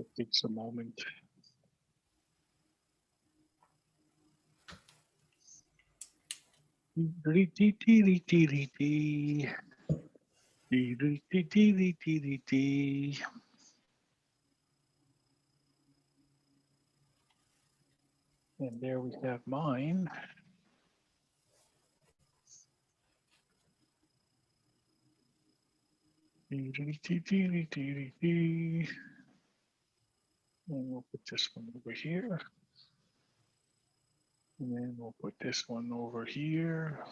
It takes a moment. And there we have mine. And we'll put this one over here. And then we'll put this one over here.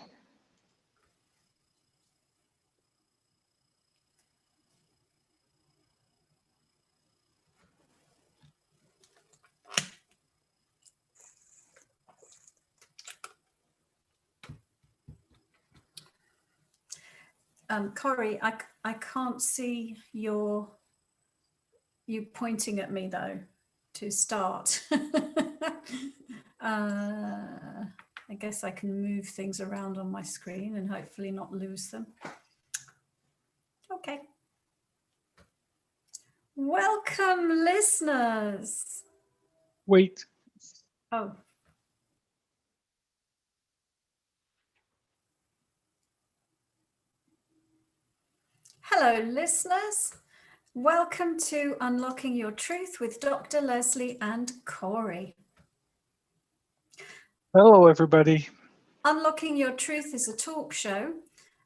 Corey, I can't see you pointing at me though to start. I guess I can move things around on my screen and hopefully not lose them. Okay. Welcome, listeners. Wait. Oh. Hello, listeners. Welcome to Unlocking Your Truth with Dr. Lesley and Corey. Hello, everybody. Unlocking Your Truth is a talk show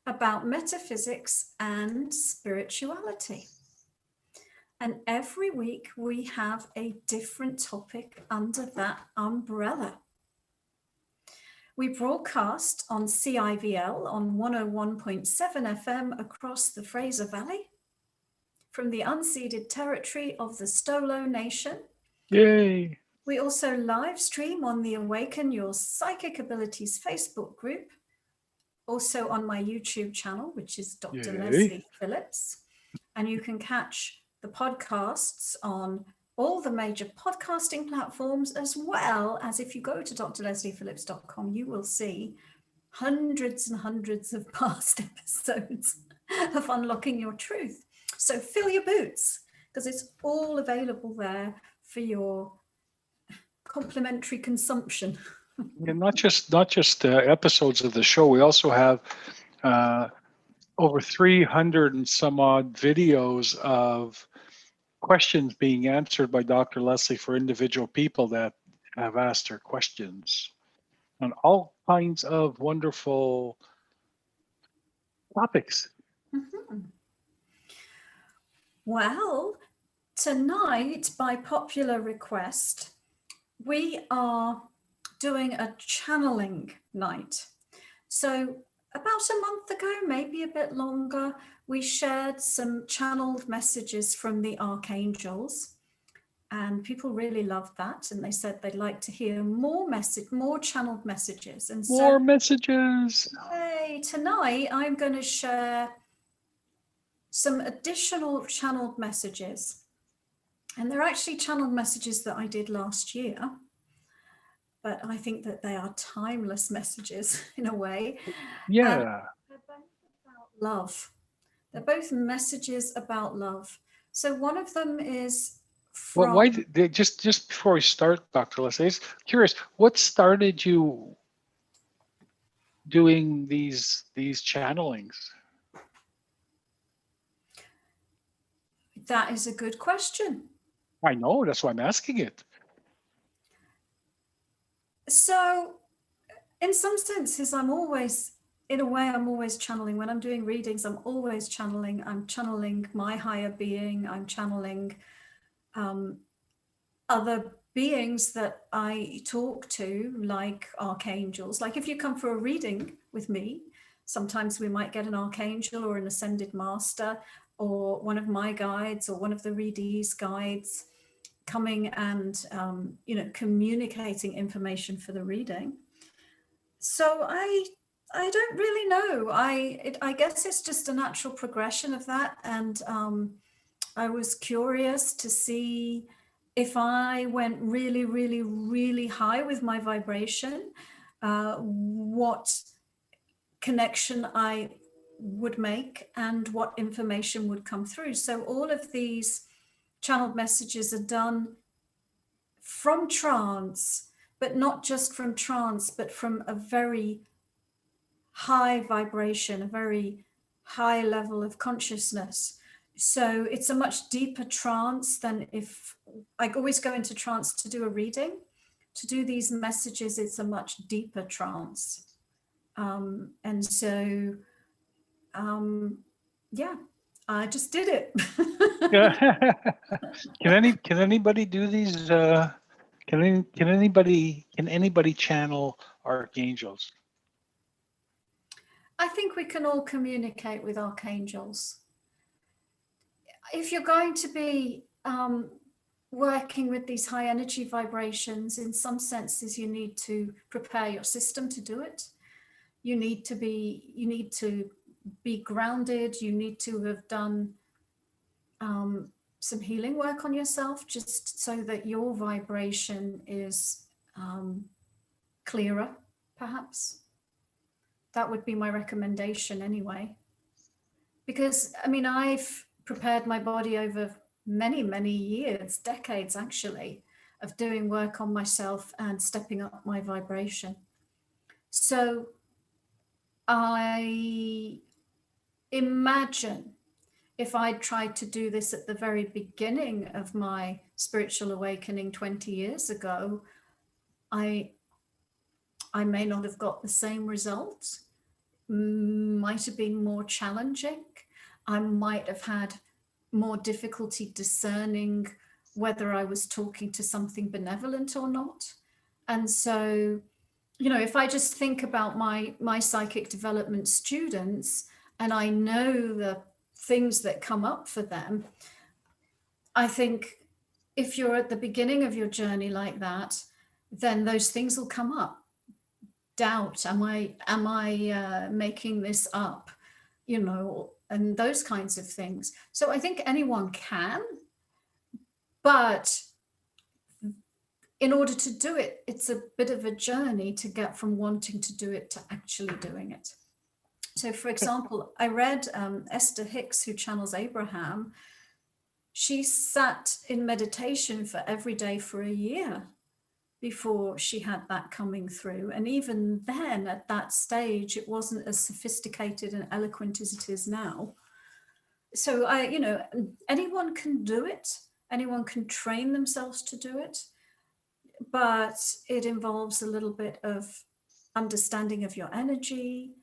about metaphysics and spirituality. And every week we have a different topic under that umbrella. We broadcast on CIVL on 101.7 FM across the Fraser Valley from the unceded territory of the Stolo Nation. Yay. We also live stream on the Awaken Your Psychic Abilities Facebook group, also on my YouTube channel, which is Dr. Lesley Phillips. And you can catch the podcasts on all the major podcasting platforms, as well as if you go to drlesleyphillips.com, you will see hundreds and hundreds of past episodes of Unlocking Your Truth. So fill your boots, because it's all available there for your complimentary consumption. And not just episodes of the show. We also have over 300 and some odd videos of questions being answered by Dr. Lesley for individual people that have asked her questions on all kinds of wonderful topics. Mm-hmm. Well, tonight, by popular request, we are doing a channeling night. So about a month ago, maybe a bit longer, we shared some channeled messages from the archangels, and people really loved that, and they said they'd like to hear more channeled messages. And more messages. Hey, tonight I'm going to share some additional channeled messages, and they're actually channeled messages that I did last year, but I think that they are timeless messages in a way. Yeah. They're both about love. They're both messages about love. So one of them is from... Well, why just before we start, Dr. Lesley, I'm curious, what started you doing these channelings? That is a good question. I know, that's why I'm asking it. So in some senses, I'm always channeling. When I'm doing readings, I'm always channeling. I'm channeling my higher being. I'm channeling other beings that I talk to, like archangels. Like if you come for a reading with me, sometimes we might get an archangel or an ascended master or one of my guides or one of the readees' guides coming and communicating information for the reading. So I don't really know. I guess it's just a natural progression of that, and I was curious to see if I went really, really, really high with my vibration, what connection I would make and what information would come through. So all of these channeled messages are done from trance, but not just from trance, but from a very high vibration, a very high level of consciousness. So it's a much deeper trance than if I always go into trance to do a reading. To do these messages, it's a much deeper trance. And so, yeah, I just did it. Yeah. Can anybody do these? Can anybody channel archangels? I think we can all communicate with archangels. If you're going to be working with these high energy vibrations, in some senses, you need to prepare your system to do it. You need to be grounded. You need to have done some healing work on yourself, just so that your vibration is clearer, perhaps. That would be my recommendation anyway. Because, I mean, I've prepared my body over many, many years, decades actually, of doing work on myself and stepping up my vibration. So I imagine if I tried to do this at the very beginning of my spiritual awakening 20 years ago, I may not have got the same results. Might have been more challenging. I might have had more difficulty discerning whether I was talking to something benevolent or not. And so, you know, if I just think about my psychic development students, and I know the things that come up for them, I think if you're at the beginning of your journey like that, then those things will come up. Doubt, am I making this up, you know, and those kinds of things. So I think anyone can, but in order to do it, it's a bit of a journey to get from wanting to do it to actually doing it. So, for example, I read Esther Hicks, who channels Abraham. She sat in meditation for every day for a year before she had that coming through. And even then, at that stage, it wasn't as sophisticated and eloquent as it is now. So you know, anyone can do it. Anyone can train themselves to do it. But it involves a little bit of understanding of your energy,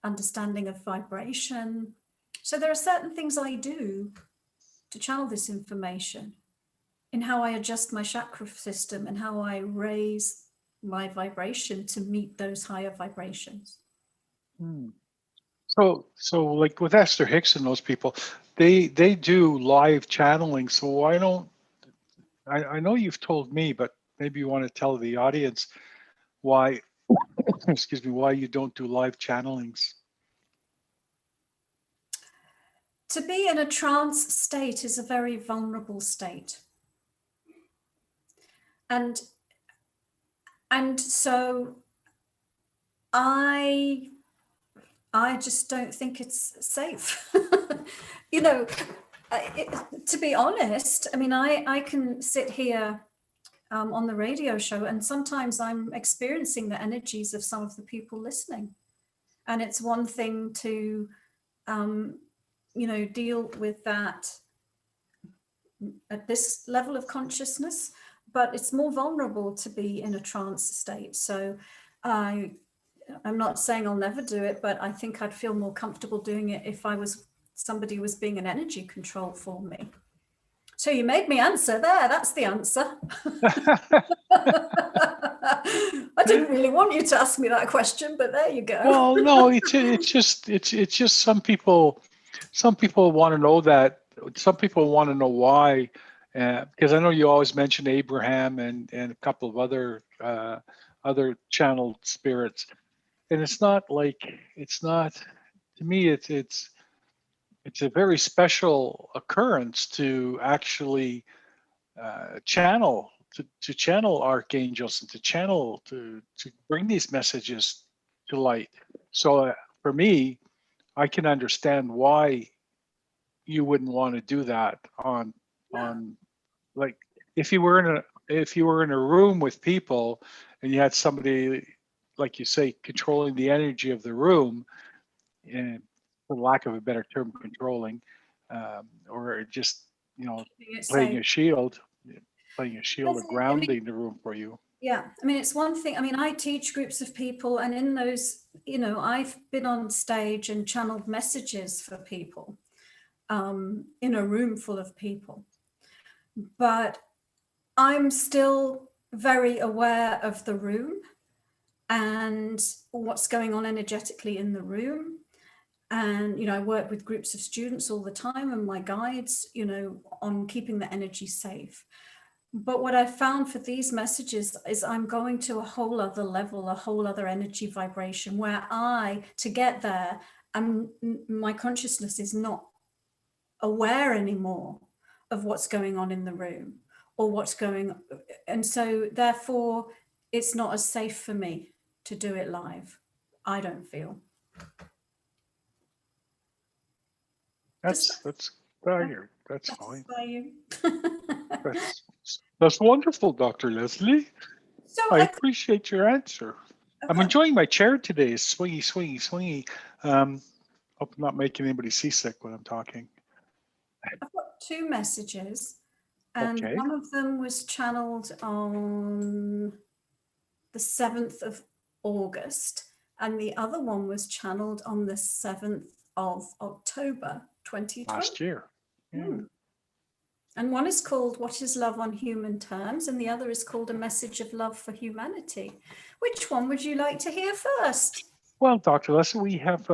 understanding of vibration. So there are certain things I do to channel this information, in how I adjust my chakra system and how I raise my vibration to meet those higher vibrations. So like with Esther Hicks and those people, they do live channeling. So why don't I know you've told me, but maybe you want to tell the audience why excuse me, why you don't do live channelings. To be in a trance state is a very vulnerable state. And so I just don't think it's safe. You know, to be honest, I mean, I can sit here on the radio show, and sometimes I'm experiencing the energies of some of the people listening. And it's one thing to, you know, deal with that at this level of consciousness, but it's more vulnerable to be in a trance state. So I'm not saying I'll never do it, but I think I'd feel more comfortable doing it if somebody was being an energy control for me. So you made me answer there. That's the answer. I didn't really want you to ask me that question, but there you go. Well, no, it's just some people want to know that. Some people want to know why, because I know you always mention Abraham and a couple of other channeled spirits, and it's not to me it's a very special occurrence to actually channel to channel archangels and to bring these messages to light. So for me, I can understand why you wouldn't want to do that on like if you were in a room with people and you had somebody, like you say, controlling the energy of the room, and for lack of a better term, controlling, or just, Keeping it playing safe. a shield, or Leslie, I mean, grounding the room for you. yeah, I mean, it's one thing. I mean, I teach groups of people, and in those, I've been on stage and channeled messages for people in a room full of people. But I'm still very aware of the room and what's going on energetically in the room. And, I work with groups of students all the time and my guides, on keeping the energy safe. But what I found for these messages is I'm going to a whole other level, a whole other energy vibration where to get there, my consciousness is not aware anymore of what's going on in the room or what's going. And so therefore, it's not as safe for me to do it live, I don't feel. That's fine. Satisfy you? That's wonderful, Dr. Lesley. So I appreciate your answer. I'm enjoying my chair today. It's swingy, swingy, swingy. Hope I'm not making anybody seasick when I'm talking. I've got two messages, and Okay. one of them was channeled on the 7th of August, and the other one was channeled on the 7th of October 2020. Last year. Yeah. And one is called What is Love on Human Terms, and the other is called A Message of Love for Humanity. Which one would you like to hear first? Well, Dr. Lesley, we have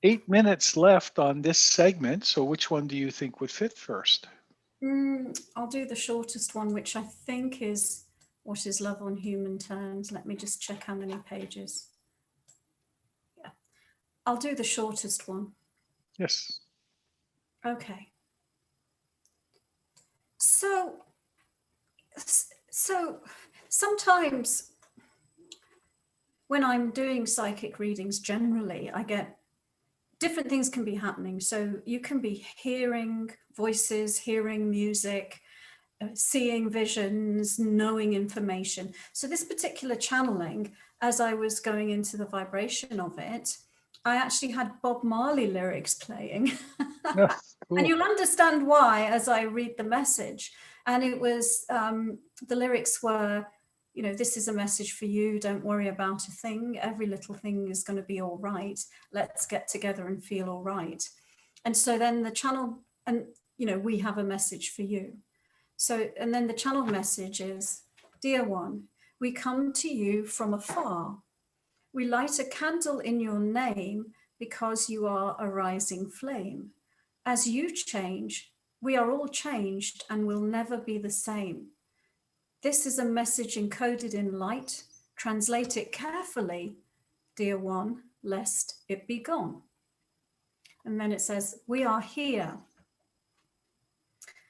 8 minutes left on this segment. So which one do you think would fit first? I'll do the shortest one, which I think is What is Love on Human Terms. Let me just check how many pages. Yeah, I'll do the shortest one. Yes. Okay. So sometimes when I'm doing psychic readings, generally, I get different things can be happening. So you can be hearing voices, hearing music, seeing visions, knowing information. So this particular channeling, as I was going into the vibration of it, I actually had Bob Marley lyrics playing. Yeah, cool. And you'll understand why as I read the message. And it was, the lyrics were, this is a message for you. Don't worry about a thing. Every little thing is going to be all right. Let's get together and feel all right. And so then the channel, and, we have a message for you. So, and then the channel message is, Dear one, we come to you from afar. We light a candle in your name because you are a rising flame. As you change, we are all changed and will never be the same. This is a message encoded in light. Translate it carefully, dear one, lest it be gone. And then it says, we are here.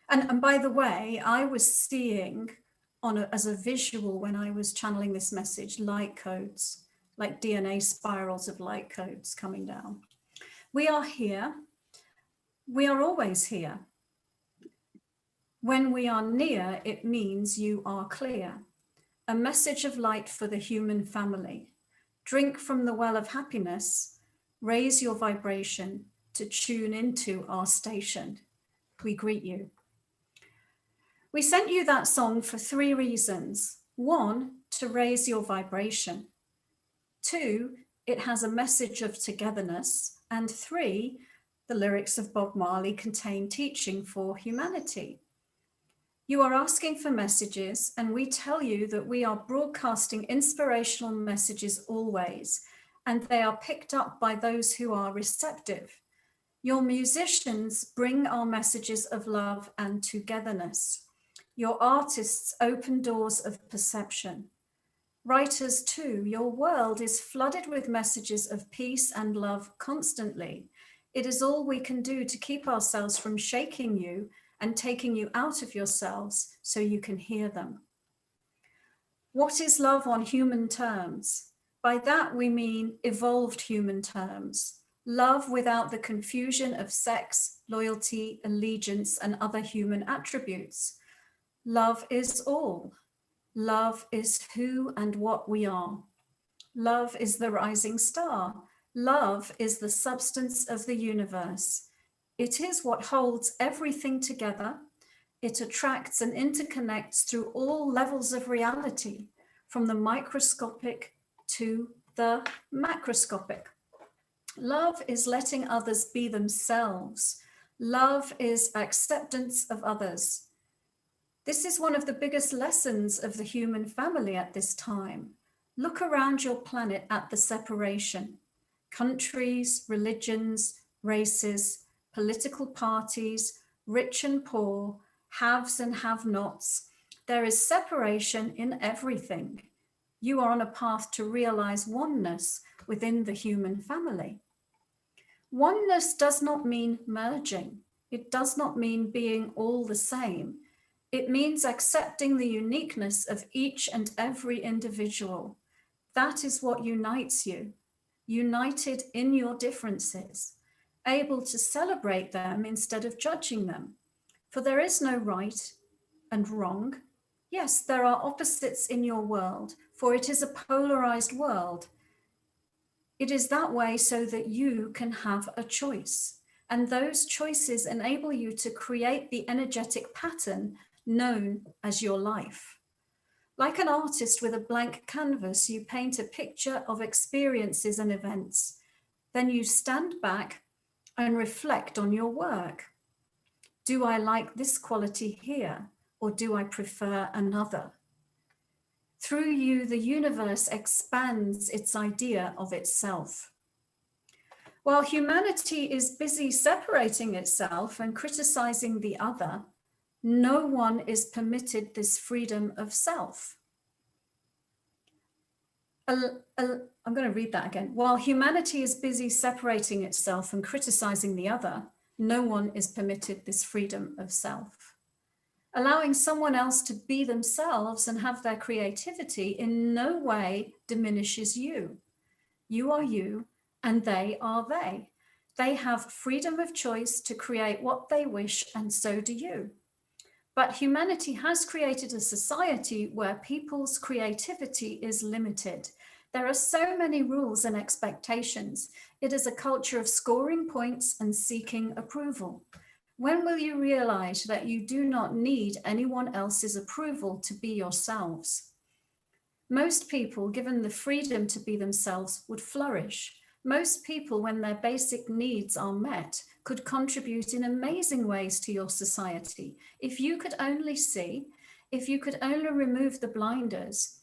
And by the way, I was seeing as a visual when I was channeling this message, light codes, like DNA spirals of light codes coming down. We are here. We are always here. When we are near, it means you are clear. A message of light for the human family. Drink from the well of happiness. Raise your vibration to tune into our station. We greet you. We sent you that song for 3 reasons. 1, to raise your vibration. 2, it has a message of togetherness. And 3, the lyrics of Bob Marley contain teaching for humanity. You are asking for messages, and we tell you that we are broadcasting inspirational messages always, and they are picked up by those who are receptive. Your musicians bring our messages of love and togetherness. Your artists open doors of perception. Writers too, your world is flooded with messages of peace and love constantly. It is all we can do to keep ourselves from shaking you and taking you out of yourselves so you can hear them. What is love on human terms? By that we mean evolved human terms. Love without the confusion of sex, loyalty, allegiance, and other human attributes. Love is all. Love is who and what we are. Love is the rising star. Love is the substance of the universe. It is what holds everything together. It attracts and interconnects through all levels of reality, from the microscopic to the macroscopic. Love is letting others be themselves. Love is acceptance of others. This is one of the biggest lessons of the human family at this time. Look around your planet at the separation. Countries, religions, races, political parties, rich and poor, haves and have-nots. There is separation in everything. You are on a path to realize oneness within the human family. Oneness does not mean merging. It does not mean being all the same. It means accepting the uniqueness of each and every individual. That is what unites you, united in your differences, able to celebrate them instead of judging them. For there is no right and wrong. Yes, there are opposites in your world, for it is a polarized world. It is that way so that you can have a choice. And those choices enable you to create the energetic pattern known as your life. Like an artist with a blank canvas, you paint a picture of experiences and events. Then you stand back and reflect on your work. Do I like this quality here, or do I prefer another? Through you, the universe expands its idea of itself. While humanity is busy separating itself and criticizing the other, no one is permitted this freedom of self. I'm going to read that again. While humanity is busy separating itself and criticizing the other, no one is permitted this freedom of self. Allowing someone else to be themselves and have their creativity in no way diminishes you. You are you, and they are they. They have freedom of choice to create what they wish, and so do you. But humanity has created a society where people's creativity is limited. There are so many rules and expectations. It is a culture of scoring points and seeking approval. When will you realize that you do not need anyone else's approval to be yourselves? Most people, given the freedom to be themselves, would flourish. Most people, when their basic needs are met, could contribute in amazing ways to your society. If you could only see, if you could only remove the blinders,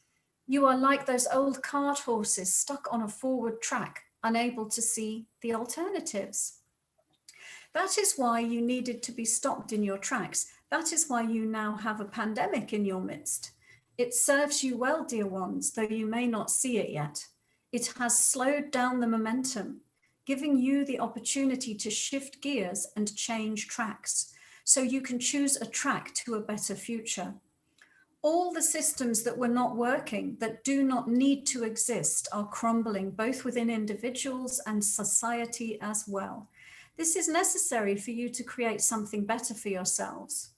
you are like those old cart horses stuck on a forward track, unable to see the alternatives. That is why you needed to be stopped in your tracks. That is why you now have a pandemic in your midst. It serves you well, dear ones, though you may not see it yet. It has slowed down the momentum, giving you the opportunity to shift gears and change tracks, so you can choose a track to a better future. All the systems that were not working, that do not need to exist, are crumbling, both within individuals and society as well. This is necessary for you to create something better for yourselves.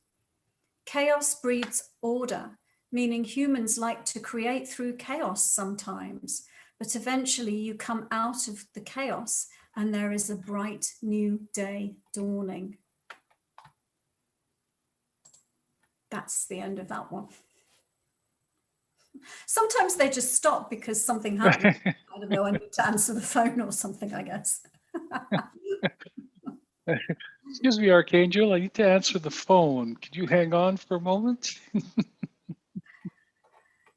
Chaos breeds order, meaning humans like to create through chaos sometimes, but eventually you come out of the chaos and there is a bright new day dawning. That's the end of that one. Sometimes they just stop because something happened. I don't know, I need to answer the phone or something, I guess. Excuse me, Archangel, I need to answer the phone. Could you hang on for a moment?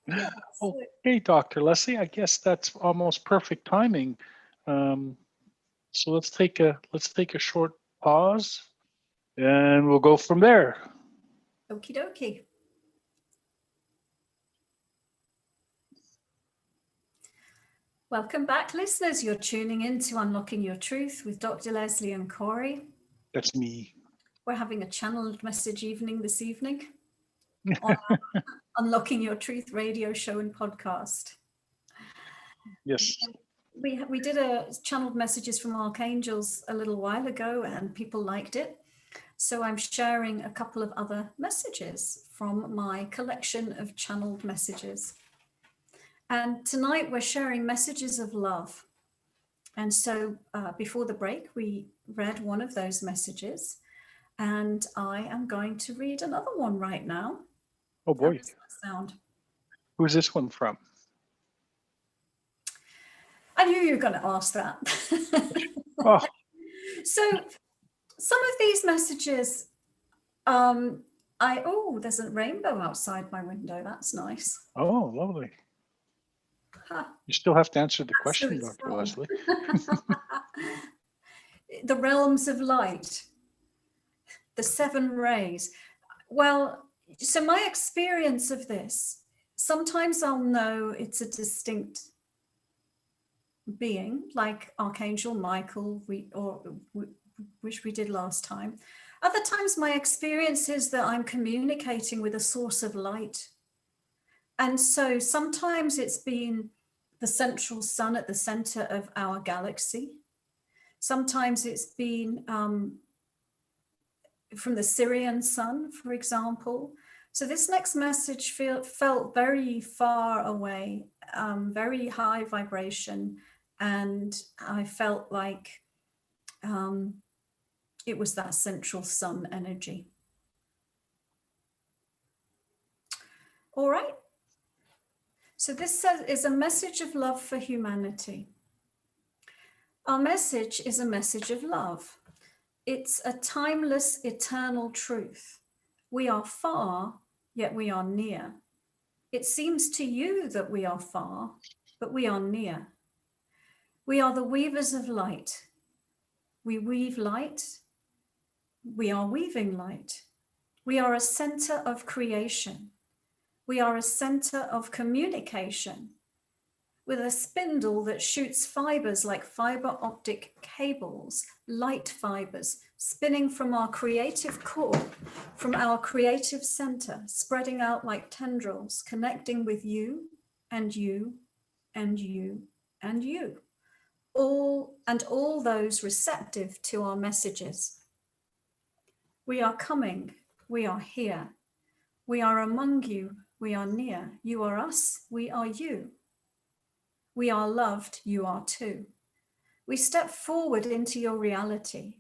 Yes. Okay, Dr. Lesley, I guess that's almost perfect timing. So let's take a short pause and we'll go from there. Okie dokie. Welcome back, listeners. You're tuning in to Unlocking Your Truth with Dr. Lesley and Corey. That's me. We're having a channeled message evening this evening on Unlocking Your Truth radio show and podcast. Yes. we did a channeled messages from archangels a little while ago, and people liked it. So I'm sharing a couple of other messages from my collection of channeled messages. And tonight we're sharing messages of love. And so before the break, we read one of those messages, and I am going to read another one right now. Oh How boy. does that sound? Who's this one from? I knew you were going to ask that. Oh, So some of these messages, there's a rainbow outside my window. That's nice. oh, lovely. Huh. You still have to answer the That's who question, it's Dr. from. Lesley. The realms of light, the 7 rays. Well, so my experience of this, sometimes I'll know it's a distinct being, like Archangel Michael, which we did last time. Other times my experience is that I'm communicating with a source of light. And so sometimes it's been the central sun at the center of our galaxy. Sometimes it's been from the Syrian sun, for example. So this next message felt very far away, very high vibration. And I felt like it was that central sun energy. All right. So this is a message of love for humanity. Our message is a message of love. It's a timeless, eternal truth. We are far, yet we are near. It seems to you that we are far, but we are near. We are the weavers of light. We weave light. We are weaving light. We are a center of creation. We are a center of communication with a spindle that shoots fibers like fiber optic cables, light fibers, spinning from our creative core, from our creative center, spreading out like tendrils, connecting with you and you and you and you, all those receptive to our messages. We are coming, we are here, we are among you, we are near. You are us, we are you. We are loved, you are too. We step forward into your reality.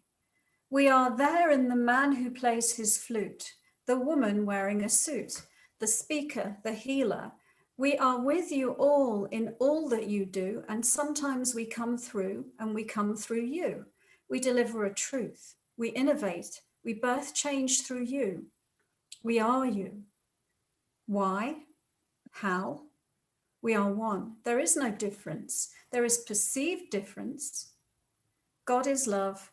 We are there in the man who plays his flute, the woman wearing a suit, the speaker, the healer. We are with you all in all that you do, and sometimes we come through and we come through you. We deliver a truth, we innovate, we birth change through you. We are you. Why? How? We are one. There is no difference. There is perceived difference. God is love.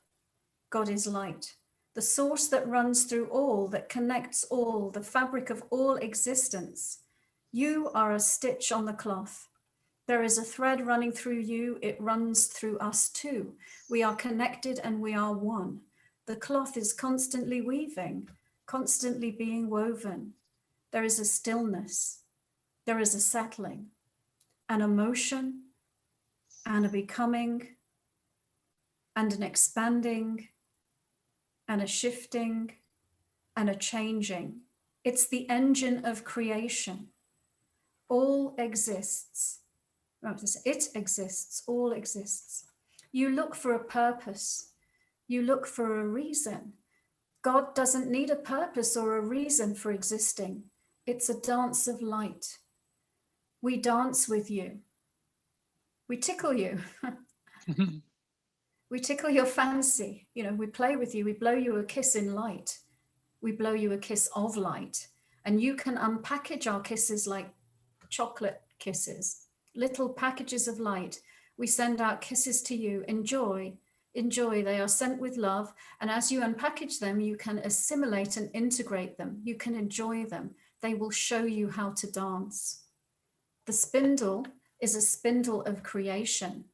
God is light. The source that runs through all, that connects all, the fabric of all existence. You are a stitch on the cloth. There is a thread running through you. It runs through us too. We are connected and we are one. The cloth is constantly weaving, constantly being woven. There is a stillness. There is a settling, an emotion, and a becoming, and an expanding, and a shifting, and a changing. It's the engine of creation. All exists. It exists, all exists. You look for a purpose. You look for a reason. God doesn't need a purpose or a reason for existing. It's a dance of light. We dance with you. We tickle you. We tickle your fancy. We play with you. We blow you a kiss in light. We blow you a kiss of light. And you can unpackage our kisses like chocolate kisses, little packages of light. We send out kisses to you. Enjoy. Enjoy. They are sent with love. And as you unpackage them, you can assimilate and integrate them. You can enjoy them. They will show you how to dance. The spindle is a spindle of creation,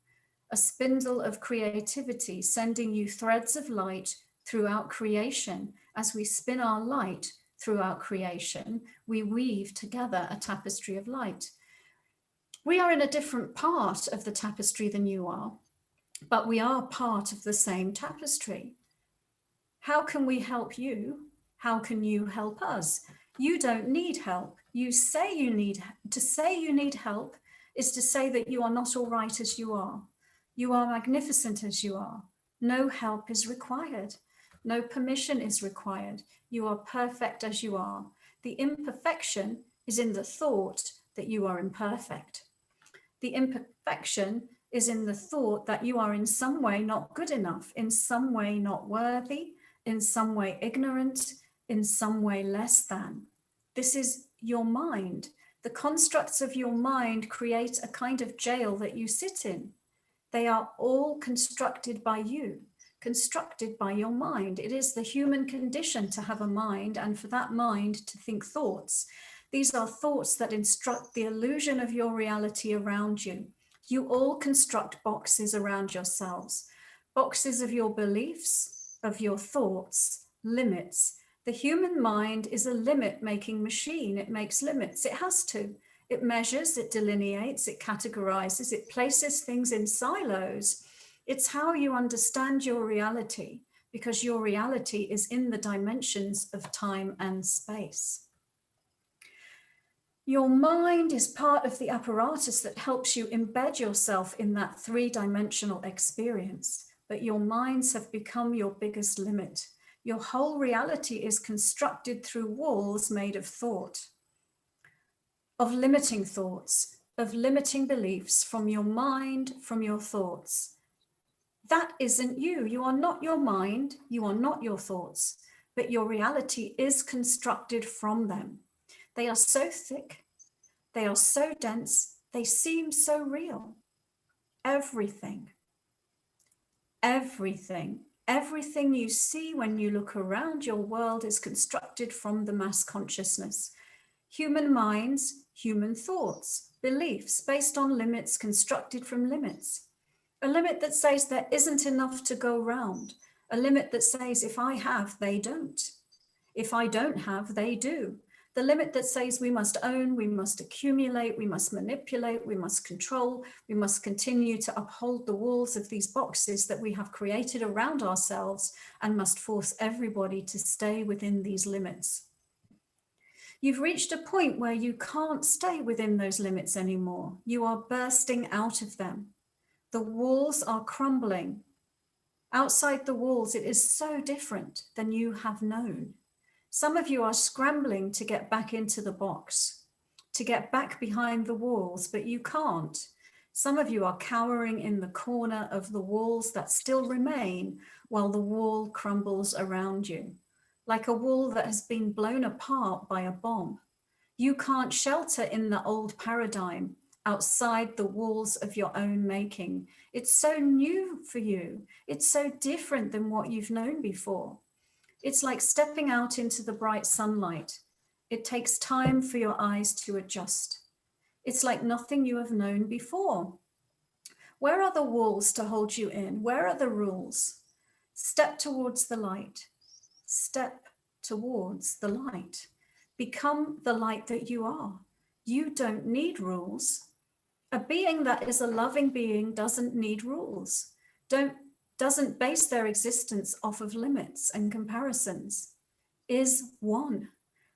a spindle of creativity, sending you threads of light throughout creation. As we spin our light throughout creation, we weave together a tapestry of light. We are in a different part of the tapestry than you are, but we are part of the same tapestry. How can we help you? How can you help us? You don't need help. You say you need help is to say that you are not all right as you are. You are magnificent as you are. No help is required. No permission is required. You are perfect as you are. The imperfection is in the thought that you are imperfect. The imperfection is in the thought that you are in some way not good enough, in some way not worthy, in some way ignorant, in some way less than. This is your mind. The constructs of your mind create a kind of jail that you sit in. They are all constructed by you, constructed by your mind. It is the human condition to have a mind and for that mind to think thoughts. These are thoughts that instruct the illusion of your reality around you. You all construct boxes around yourselves, boxes of your beliefs, of your thoughts, limits. The human mind is a limit-making machine. It makes limits. It has to. It measures, it delineates, it categorizes, it places things in silos. It's how you understand your reality, because your reality is in the dimensions of time and space. Your mind is part of the apparatus that helps you embed yourself in that three-dimensional experience, but your minds have become your biggest limit. Your whole reality is constructed through walls made of thought, of limiting thoughts, of limiting beliefs from your mind, from your thoughts. That isn't you. You are not your mind. You are not your thoughts, but your reality is constructed from them. They are so thick. They are so dense. They seem so real. Everything you see when you look around your world is constructed from the mass consciousness. Human minds, human thoughts, beliefs based on limits constructed from limits. A limit that says there isn't enough to go round. A limit that says if I have, they don't. If I don't have, they do. The limit that says we must own, we must accumulate, we must manipulate, we must control, we must continue to uphold the walls of these boxes that we have created around ourselves and must force everybody to stay within these limits. You've reached a point where you can't stay within those limits anymore. You are bursting out of them. The walls are crumbling. Outside the walls, it is so different than you have known. Some of you are scrambling to get back into the box, to get back behind the walls, but you can't. Some of you are cowering in the corner of the walls that still remain while the wall crumbles around you, like a wall that has been blown apart by a bomb. You can't shelter in the old paradigm outside the walls of your own making. It's so new for you. It's so different than what you've known before. It's like stepping out into the bright sunlight. It takes time for your eyes to adjust. It's like nothing you have known before. Where are the walls to hold you in? Where are the rules? Step towards the light. Step towards the light. Become the light that you are. You don't need rules. A being that is a loving being doesn't need rules, doesn't base their existence off of limits and comparisons, is one,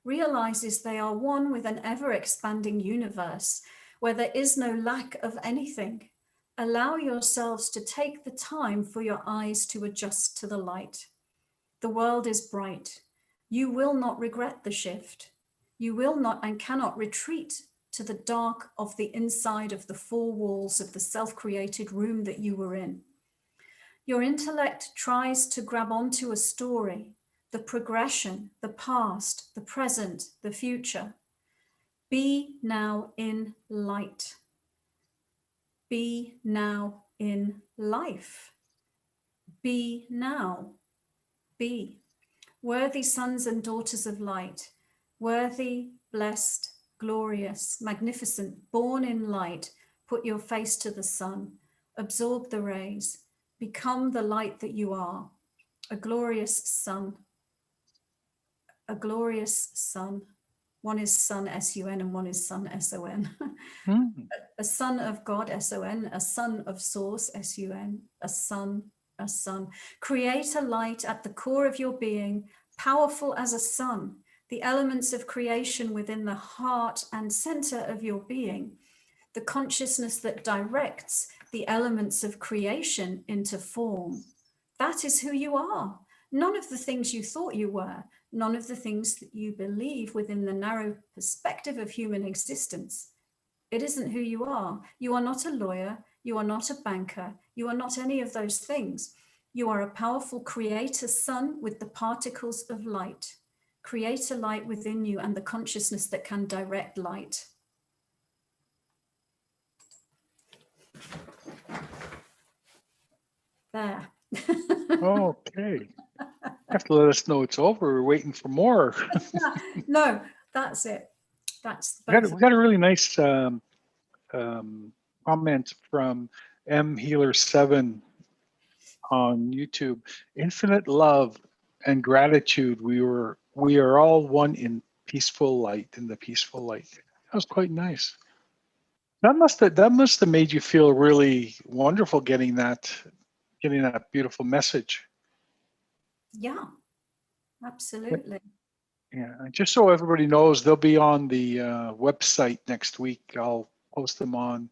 realizes they are one with an ever-expanding universe where there is no lack of anything. Allow yourselves to take the time for your eyes to adjust to the light. The world is bright. You will not regret the shift. You will not and cannot retreat to the dark of the inside of the four walls of the self-created room that you were in. Your intellect tries to grab onto a story, the progression, the past, the present, the future. Be now in light. Be now in life. Be now. Be. Worthy sons and daughters of light, worthy, blessed, glorious, magnificent, born in light, put your face to the sun, absorb the rays, become the light that you are, a glorious sun, a glorious sun, One is Sun, S-U-N, and one is Sun, S-O-N. A son of God, S-O-N, a son of Source, S-U-N, a sun, a sun. Create a light at the core of your being, powerful as a sun, the elements of creation within the heart and center of your being, the consciousness that directs the elements of creation into form. That is who you are. None of the things you thought you were, none of the things that you believe within the narrow perspective of human existence. It isn't who you are. You are not a lawyer. You are not a banker. You are not any of those things. You are a powerful creator sun with the particles of light. Create a light within you and the consciousness that can direct light. There. Okay. You have to let us know it's over. We're waiting for more. No, that's it. That's we got a really nice comment from M Healer 7 on YouTube. Infinite love and gratitude. We are all one in peaceful light, in the peaceful light. That was quite nice. That must have made you feel really wonderful getting that beautiful message. Yeah, absolutely. Yeah, and just so everybody knows, they'll be on the website next week. I'll post them on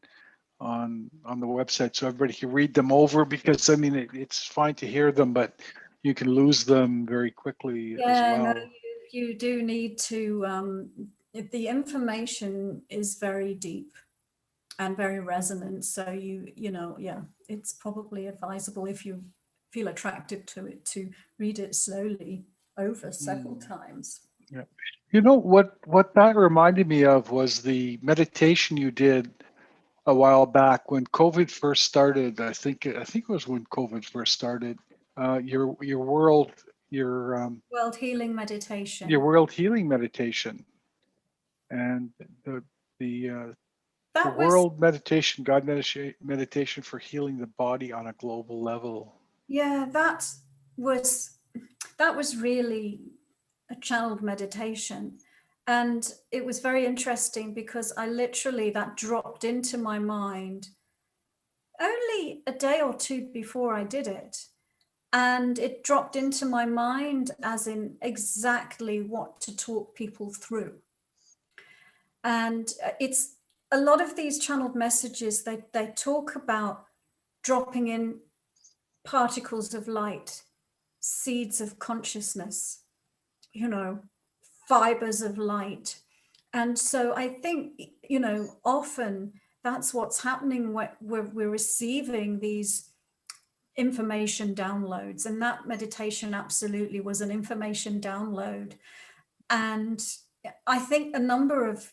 the website so everybody can read them over, because I mean it's fine to hear them, but you can lose them very quickly as well. No, you do need to. The information is very deep and very resonant, so you know, yeah, it's probably advisable if you feel attracted to it to read it slowly over several times. Yeah, you know what that reminded me of was the meditation you did a while back when COVID first started. I think it was when COVID first started. Your world healing meditation. Your world healing meditation, and the world meditation, God meditation for healing the body on a global level. Yeah, that was really a channeled meditation. And it was very interesting because that dropped into my mind only a day or two before I did it. And it dropped into my mind as in exactly what to talk people through. And it's a lot of these channeled messages, they talk about dropping in particles of light, seeds of consciousness, fibers of light. And so I think, often that's what's happening when we're receiving these information downloads. And that meditation absolutely was an information download. And I think a number of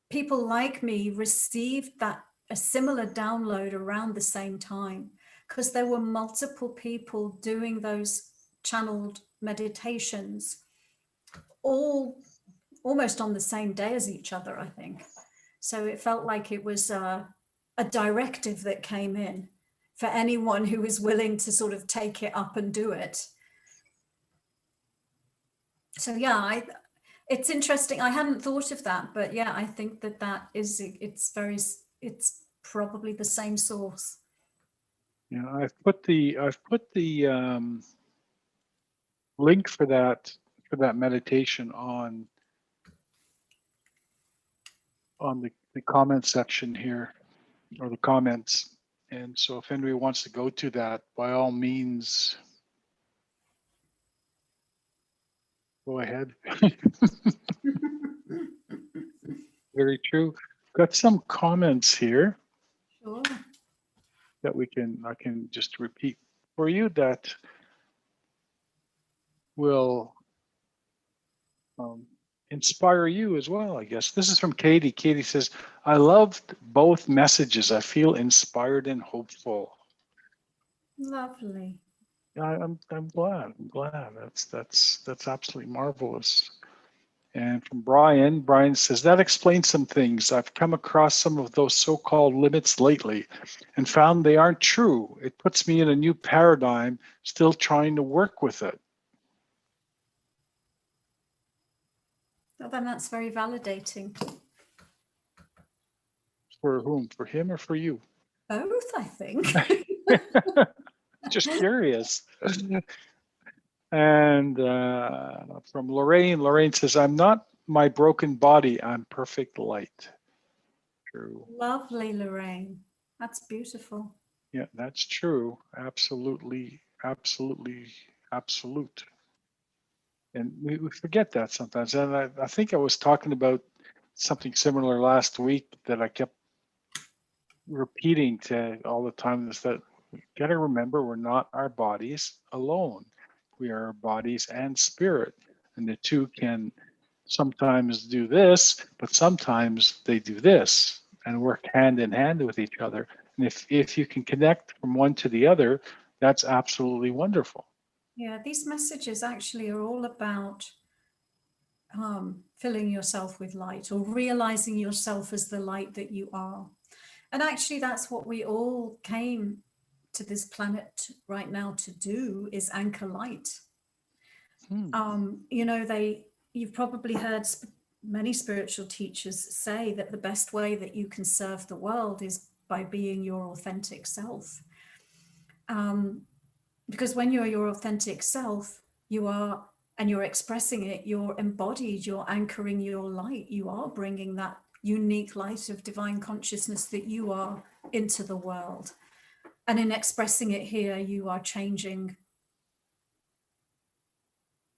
people like me received a similar download around the same time, because there were multiple people doing those channeled meditations almost on the same day as each other, I think. So it felt like it was a directive that came in for anyone who was willing to sort of take it up and do it. So yeah, it's interesting. I hadn't thought of that, but yeah, I think it's probably the same source. Yeah, I've put the link for that meditation on the comment section here, or the comments. And so if anybody wants to go to that, by all means, go ahead. Very true. Got some comments here. Sure. That I can just repeat for you that will inspire you as well, I guess. This is from Katie. Katie says, I loved both messages. I feel inspired and hopeful. Lovely. I'm glad. That's absolutely marvelous. And from Brian says, that explains some things. I've come across some of those so-called limits lately and found they aren't true. It puts me in a new paradigm, still trying to work with it. Well, then that's very validating. For whom? For him or for you? Both, I think. Just curious. And from Lorraine says, I'm not my broken body, I'm perfect light. True. Lovely, Lorraine. That's beautiful. Yeah, that's true. Absolutely, absolutely, absolute. And we forget that sometimes. And I think I was talking about something similar last week that I kept repeating to all the time, is that we got to remember we're not our bodies alone. We are our bodies and spirit. And the two can sometimes do this, but sometimes they do this and work hand in hand with each other. And if you can connect from one to the other, that's absolutely wonderful. Yeah, these messages actually are all about filling yourself with light, or realizing yourself as the light that you are. And actually, that's what we all came to this planet right now to do, is anchor light. You know, you've probably heard many spiritual teachers say that the best way that you can serve the world is by being your authentic self. Because when you're your authentic self, you are, and you're expressing it, you're embodied, you're anchoring your light, you are bringing that unique light of divine consciousness that you are into the world. And in expressing it here, you are changing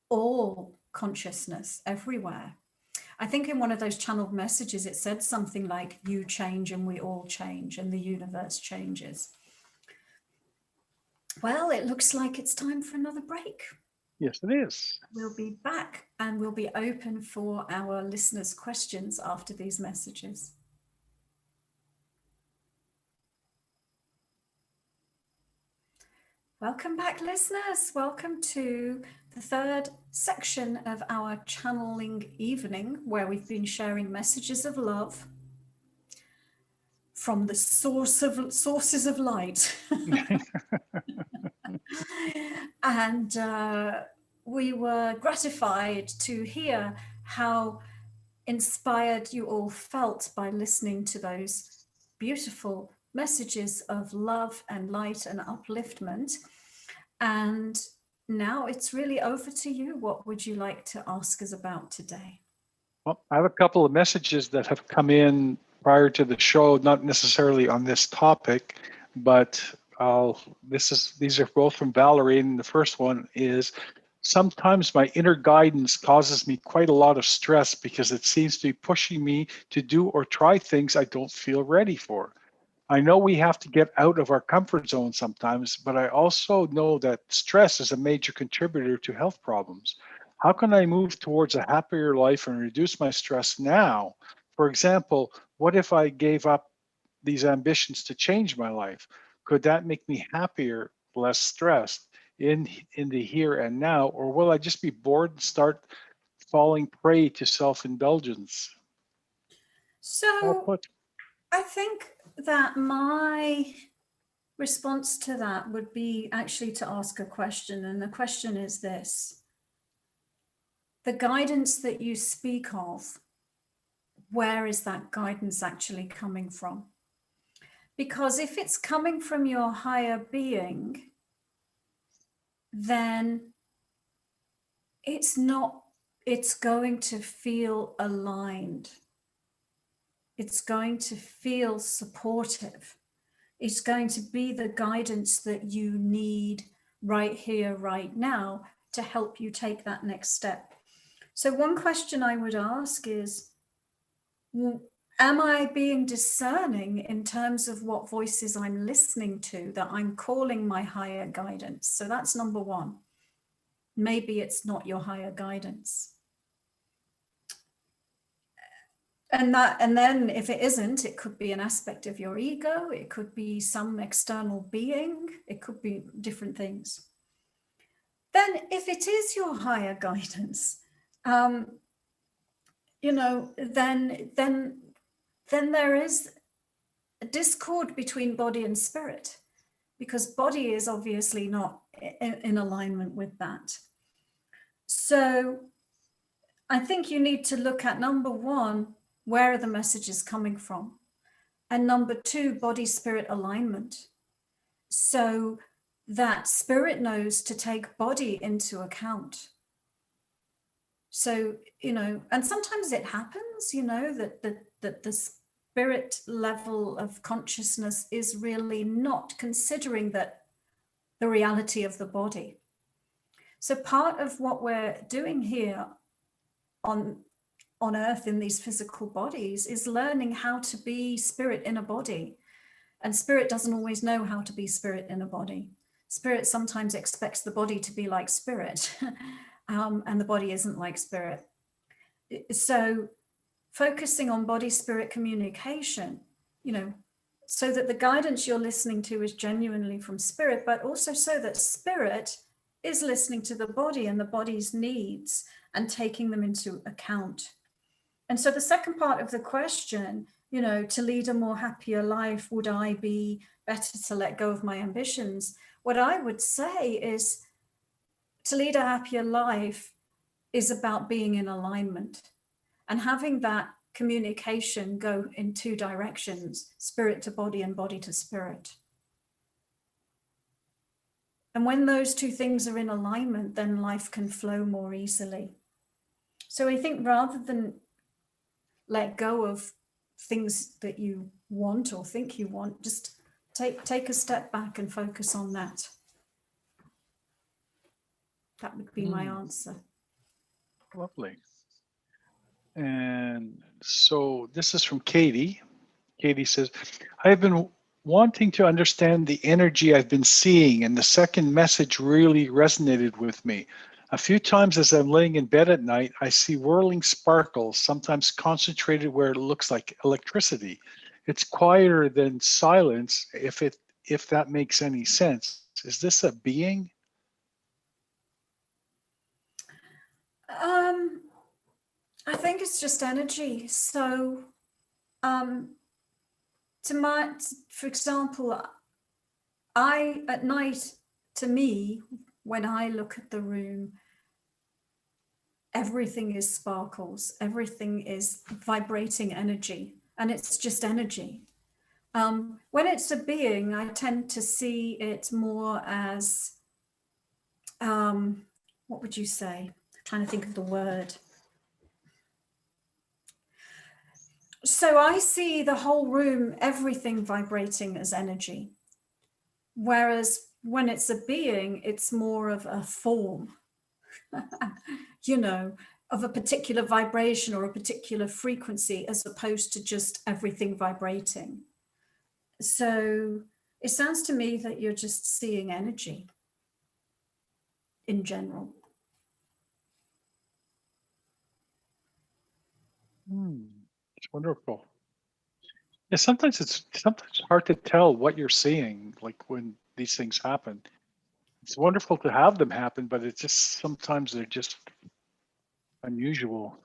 all consciousness everywhere. I think in one of those channeled messages, it said something like, you change and we all change and the universe changes. Well, it looks like it's time for another break. Yes, it is. We'll be back and we'll be open for our listeners' questions after these messages. Welcome back, listeners. Welcome to the third section of our channeling evening, where we've been sharing messages of love from the sources of light. And we were gratified to hear how inspired you all felt by listening to those beautiful messages of love and light and upliftment. And now it's really over to you. What would you like to ask us about today? Well, I have a couple of messages that have come in prior to the show, not necessarily on this topic, but these are both from Valerie. And the first one is, sometimes my inner guidance causes me quite a lot of stress because it seems to be pushing me to do or try things I don't feel ready for. I know we have to get out of our comfort zone sometimes, but I also know that stress is a major contributor to health problems. How can I move towards a happier life and reduce my stress now? For example, what if I gave up these ambitions to change my life? Could that make me happier, less stressed in the here and now? Or will I just be bored and start falling prey to self-indulgence? Well So put. I think that my response to that would be actually to ask a question. And the question is this: the guidance that you speak of, where is that guidance actually coming from? Because if it's coming from your higher being, then it's going to feel aligned. It's going to feel supportive. It's going to be the guidance that you need right here, right now, to help you take that next step. So one question I would ask is, am I being discerning in terms of what voices I'm listening to that I'm calling my higher guidance? So that's number one. Maybe it's not your higher guidance. And then if it isn't, it could be an aspect of your ego, it could be some external being, it could be different things. Then if it is your higher guidance, then there is a discord between body and spirit, because body is obviously not in alignment with that. So I think you need to look at, number one, where are the messages coming from? And number two, body spirit alignment. So that spirit knows to take body into account. So, and sometimes it happens, that the spirit level of consciousness is really not considering that the reality of the body. So part of what we're doing here on earth in these physical bodies is learning how to be spirit in a body. And spirit doesn't always know how to be spirit in a body. Spirit sometimes expects the body to be like spirit, and the body isn't like spirit. So focusing on body spirit communication, so that the guidance you're listening to is genuinely from spirit, but also so that spirit is listening to the body and the body's needs and taking them into account. And so the second part of the question, to lead a more happier life, would I be better to let go of my ambitions? What I would say is, to lead a happier life is about being in alignment and having that communication go in two directions, spirit to body and body to spirit. And when those two things are in alignment, then life can flow more easily. So I think rather than let go of things that you want or think you want, just take a step back and focus on that. That would be my answer. Lovely. And so this is from Katie. Katie says, I have been wanting to understand the energy I've been seeing, and the second message really resonated with me. A few times as I'm laying in bed at night, I see whirling sparkles, sometimes concentrated where it looks like electricity. It's quieter than silence, if that makes any sense. Is this a being? I think it's just energy. So, for example, at night, to me, when I look at the room, everything is sparkles, everything is vibrating energy, and it's just energy. When it's a being, I tend to see it more as, what would you say? I'm trying to think of the word. So I see the whole room, everything vibrating as energy. Whereas when it's a being, it's more of a form, of a particular vibration or a particular frequency, as opposed to just everything vibrating. So it sounds to me that you're just seeing energy in general. It's wonderful. Yeah, sometimes it's hard to tell what you're seeing, like when these things happen. It's wonderful to have them happen, but it's just sometimes they're just unusual,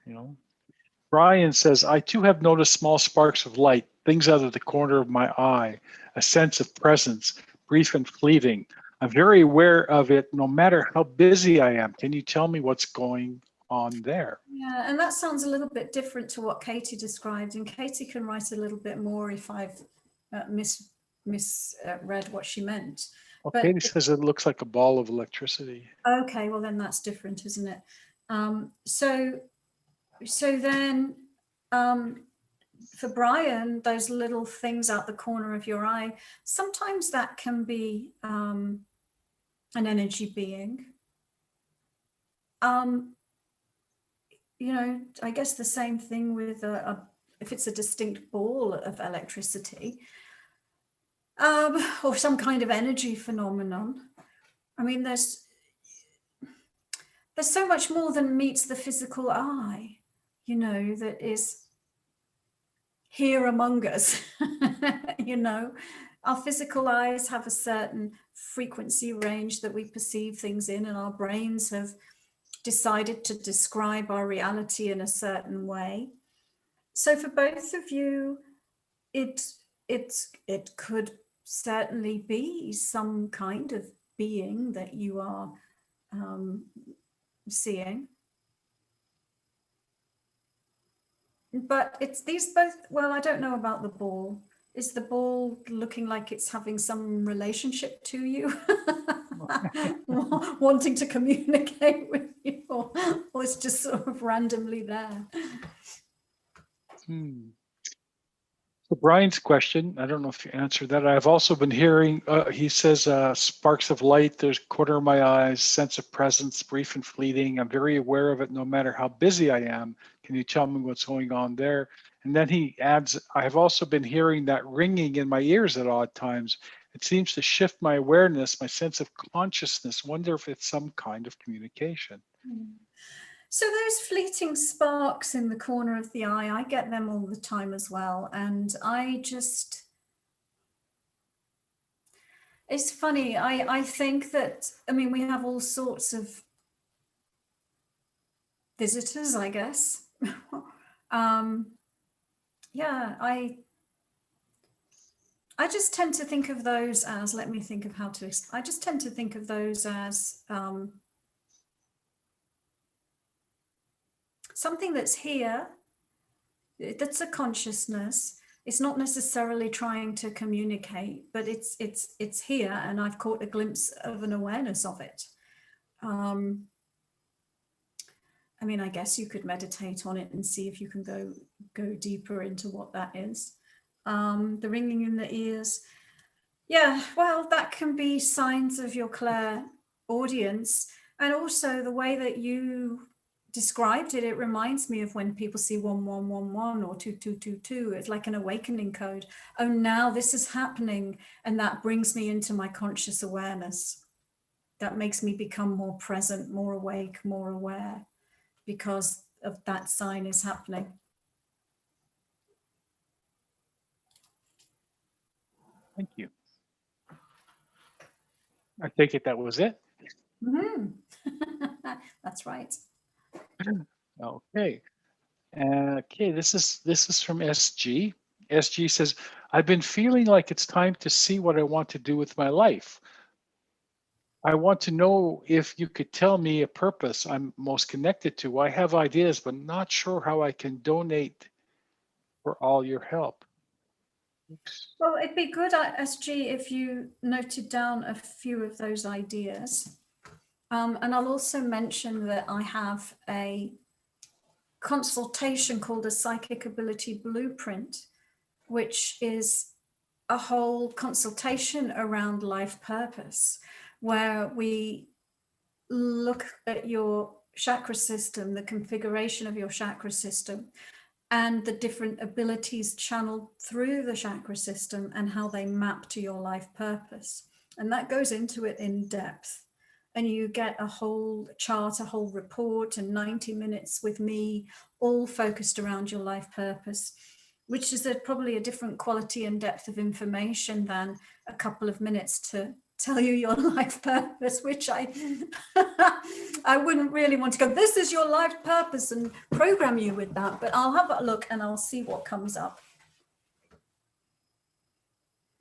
Brian says, I too have noticed small sparks of light, things out of the corner of my eye, a sense of presence, brief and fleeting. I'm very aware of it no matter how busy I am. Can you tell me what's going on there? Yeah, and that sounds a little bit different to what Katie described. And Katie can write a little bit more if I've misread what she meant. Well, But Katie says it looks like a ball of electricity. Okay, well then that's different, isn't it? So then, for Brian, those little things out the corner of your eye, sometimes that can be an energy being. I guess the same thing with if it's a distinct ball of electricity, or some kind of energy phenomenon. I mean, there's so much more than meets the physical eye, that is here among us. Our physical eyes have a certain frequency range that we perceive things in, and our brains have decided to describe our reality in a certain way. So for both of you, it could certainly be some kind of being that you are seeing. but it's these both, well, I don't know about the ball. Is the ball looking like it's having some relationship to you? Wanting to communicate with you, or it's just sort of randomly there? So Brian's question, I don't know if you answered that. I've also been hearing, he says, sparks of light, there's a corner of my eyes, sense of presence, brief and fleeting. I'm very aware of it no matter how busy I am. Can you tell me what's going on there? And then he adds, I have also been hearing that ringing in my ears at odd times. It seems to shift my awareness, my sense of consciousness. Wonder if it's some kind of communication. So those fleeting sparks in the corner of the eye, I get them all the time as well. And it's funny. I think that, I mean, we have all sorts of visitors, I guess. Yeah, I just tend to think of those as, let me think of how to, I just tend to think of those as something that's here, that's a consciousness. It's not necessarily trying to communicate, but it's here, and I've caught a glimpse of an awareness of it. I mean, I guess you could meditate on it and see if you can go deeper into what that is. The ringing in the ears. Yeah, well, that can be signs of your clairaudience. And also the way that you described it, it reminds me of when people see 1111 or 2222. It's like an awakening code. Oh, now this is happening. And that brings me into my conscious awareness. That makes me become more present, more awake, more aware, because of that sign is happening. Thank you. I take it that was it. That's right. Okay. Okay, this is from SG. SG says, I've been feeling like it's time to see what I want to do with my life. I want to know if you could tell me a purpose I'm most connected to. I have ideas, but not sure how I can donate for all your help. Oops. Well, it'd be good, SG, if you noted down a few of those ideas. And I'll also mention that I have a consultation called a Psychic Ability Blueprint, which is a whole consultation around life purpose, where we look at your chakra system, the configuration of your chakra system, and the different abilities channeled through the chakra system and how they map to your life purpose. And that goes into it in depth. And you get a whole chart, a whole report, and 90 minutes with me, all focused around your life purpose, which is probably a different quality and depth of information than a couple of minutes to tell you your life purpose, which I wouldn't really want to go, this is your life purpose, and program you with that. But I'll have a look and I'll see what comes up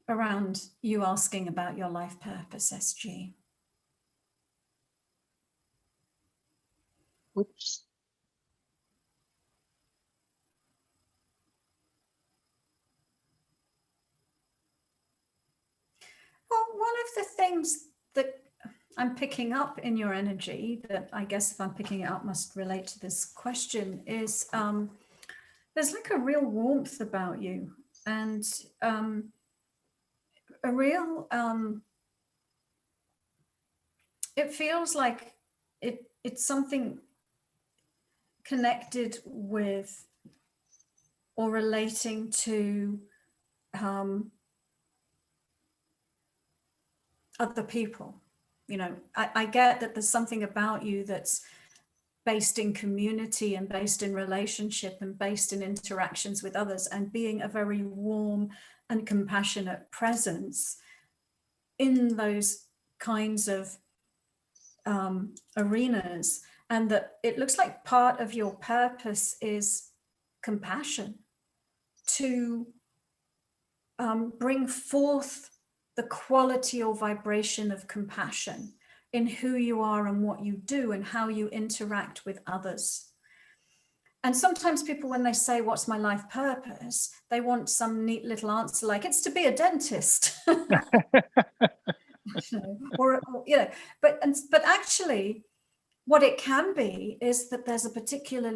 around you asking about your life purpose, SG. Oops. Well, one of the things that I'm picking up in your energy, that I guess if I'm picking it up must relate to this question, is there's like a real warmth about you, and a real, it feels like it's something connected with or relating to other people. You know, I get that there's something about you that's based in community and based in relationship and based in interactions with others, and being a very warm and compassionate presence in those kinds of arenas. And that it looks like part of your purpose is compassion, to bring forth the quality or vibration of compassion in who you are and what you do and how you interact with others. And sometimes people, when they say, what's my life purpose, they want some neat little answer like, it's to be a dentist. or but actually what it can be is that there's a particular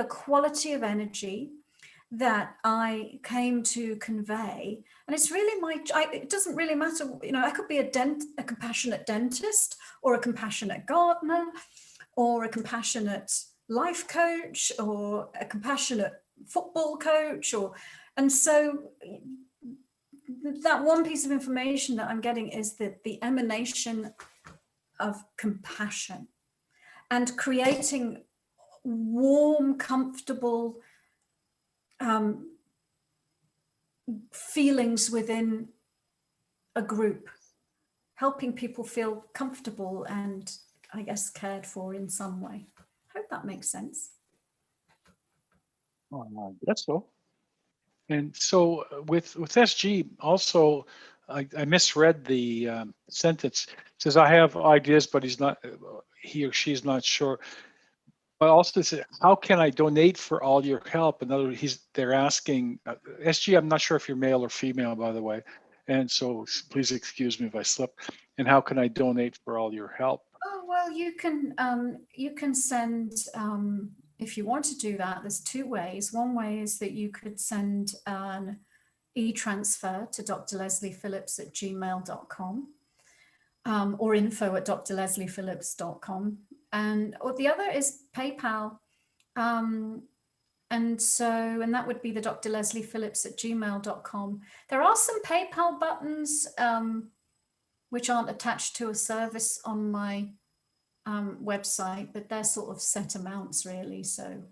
quality of energy that I came to convey, and it's really it doesn't really matter, I could be a compassionate dentist, or a compassionate gardener, or a compassionate life coach, or a compassionate football coach, and so that one piece of information that I'm getting is that the emanation of compassion and creating warm, comfortable feelings within a group, helping people feel comfortable and, I guess, cared for in some way. Hope that makes sense. Oh, I guess so. And so with SG also, I misread the sentence. It says, I have ideas, but he or she's not sure. But also said, how can I donate for all your help? In other words, they're asking, SG, I'm not sure if you're male or female, by the way. And so please excuse me if I slip. And how can I donate for all your help? Oh, well, you can send, if you want to do that, there's two ways. One way is that you could send an e-transfer to drlesleyphillips@gmail.com, or info@drlesleyphillips.com. Or the other is PayPal. And that would be the drlesleyphillips@gmail.com. There are some PayPal buttons which aren't attached to a service on my website, but they're sort of set amounts really. So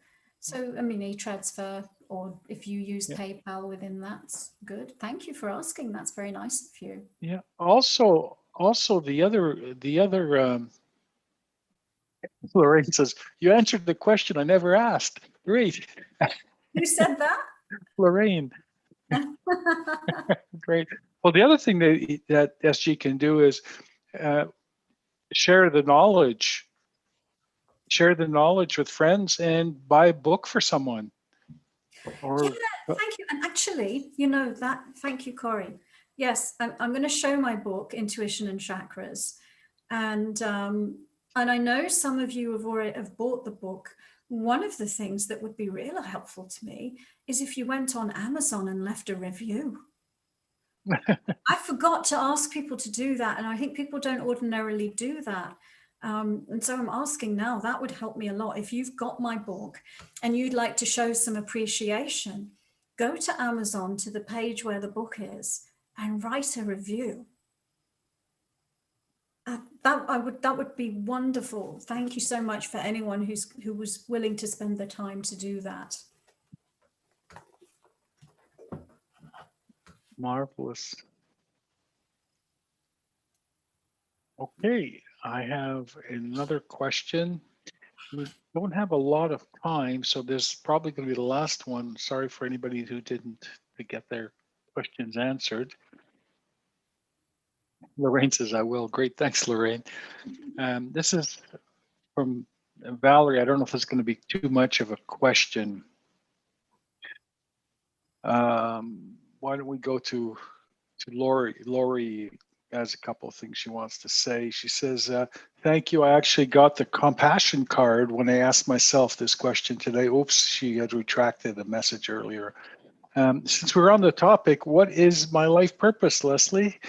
I mean, e-transfer, or if you use PayPal within, that's good. Thank you for asking. That's very nice of you. Yeah. Also the other Lorraine says, you answered the question I never asked. Great. Who said that? Lorraine. Great. Well, the other thing that SG can do is share the knowledge with friends and buy a book for someone. Thank you. And actually, thank you, Corey. Yes, I'm going to show my book, Intuition and Chakras. And I know some of you have bought the book. One of the things that would be really helpful to me is if you went on Amazon and left a review. I forgot to ask people to do that, and I think people don't ordinarily do that. And so I'm asking now, that would help me a lot. If you've got my book and you'd like to show some appreciation, go to Amazon, to the page where the book is, and write a review. That would be wonderful. Thank you so much for anyone who was willing to spend the time to do that. Marvelous. Okay, I have another question. We don't have a lot of time, so this is probably going to be the last one. Sorry for anybody who didn't get their questions answered. Lorraine says, I will. Great. Thanks, Lorraine. This is from Valerie. I don't know if it's going to be too much of a question. Why don't we go to Lori? Lori has a couple of things she wants to say. She says, thank you. I actually got the compassion card when I asked myself this question today. Oops, she had retracted a message earlier. Since we're on the topic, what is my life purpose, Lesley?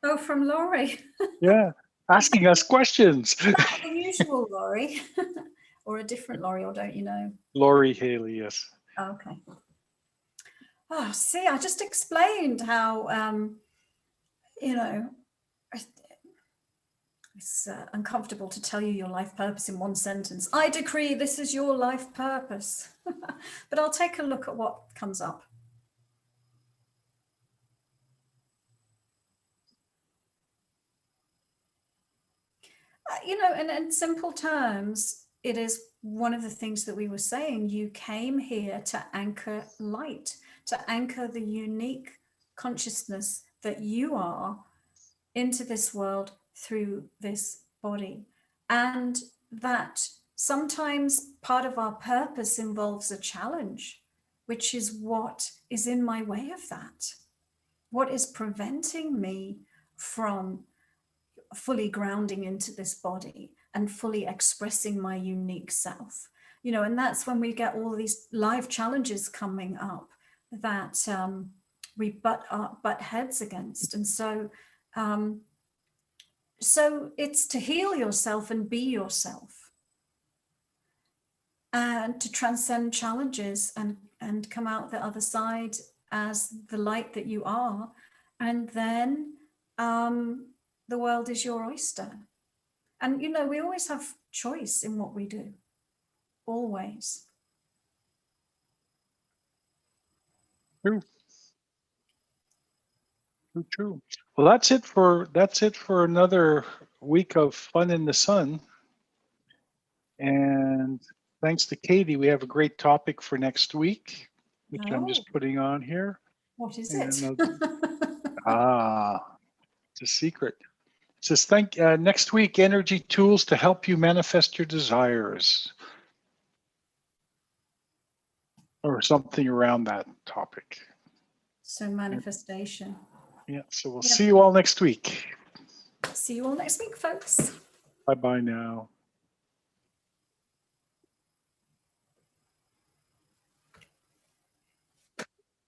Oh, from Laurie. Yeah, asking us questions. Not the usual Laurie, or a different Laurie, or don't you know? Laurie Haley, yes. Okay. Oh, see, I just explained how, it's uncomfortable to tell you your life purpose in one sentence. I decree this is your life purpose. But I'll take a look at what comes up. And in simple terms, it is one of the things that we were saying. You came here to anchor light, to anchor the unique consciousness that you are into this world through this body. And that sometimes part of our purpose involves a challenge, which is what is in my way of that. What is preventing me from fully grounding into this body and fully expressing my unique self? You know, and that's when we get all these live challenges coming up that we butt heads against. And so, so it's to heal yourself and be yourself, and to transcend challenges and come out the other side as the light that you are. And then the world is your oyster. And, you know, we always have choice in what we do. Always. True. True. Well, that's it for another week of Fun in the Sun. And thanks to Katie, we have a great topic for next week, which I'm just putting on here. What is and, it? It's a secret. It says, next week, energy tools to help you manifest your desires. Or something around that topic. So manifestation. Yeah, so we'll see you all next week. See you all next week, folks. Bye-bye now.